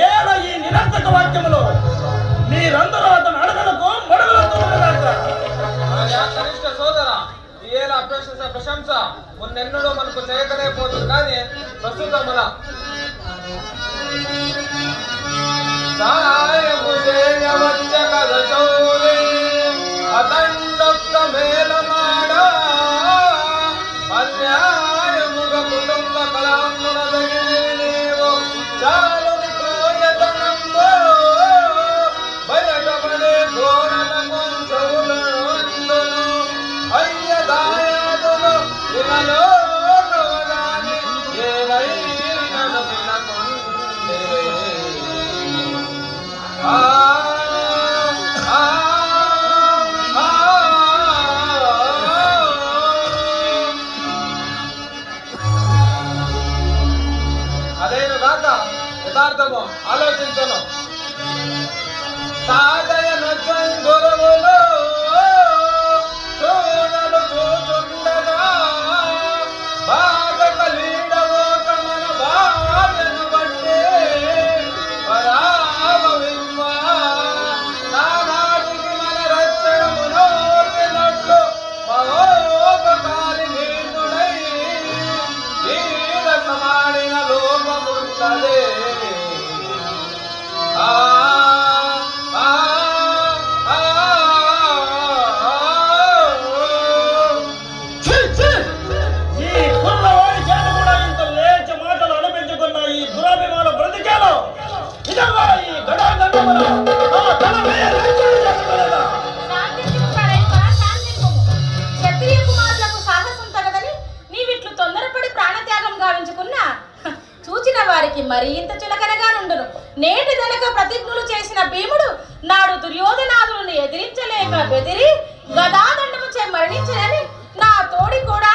ఏడ ఈ నిరంతక వాక్యములో మీరందరూ అతను అడగలకు మడుగులతో కనిష్ట సోదర ఏల ప్రశంస మొన్నెన్నడూ మనకు చేయకనే పోతుంది కానీ ప్రస్తుతం మన అతండొక్క మేల మాడ అన్యాయముగ కుటుంబ కళామునదగినేవో చాలుని కోయతనంబో బయటపడే ఘోరల కొంచెవులను అయ్య దాయాదులు ఇలలో కవగాని ఏలైనను వినకుండే అదేను కాక యథార్థము ఆలోచించను తాజయను చంగురువులు చూడలు చూచుండగా బాధ కలిడవోక మన బాధను బట్టే పరాభవింప నానాటికి మన రక్షణమునోపినట్లు మహోపకారి నీతుడై వీర సమాడిన లోపముంటదే క్షత్రియ కుమారులకు సాహసం తగదని నీవిట్లు తొందరపడి ప్రాణత్యాగం గావించుకున్నా చూచిన వారికి మరి ఇంత చులకనగా నుండును. నేటి దనక ప్రతిజ్ఞలు చేసిన భీముడు నాడు దుర్యోధనాదులను ఎదిరించలేక బెదిరి గదాదండము చే మరణించనని నా తోడి కూడా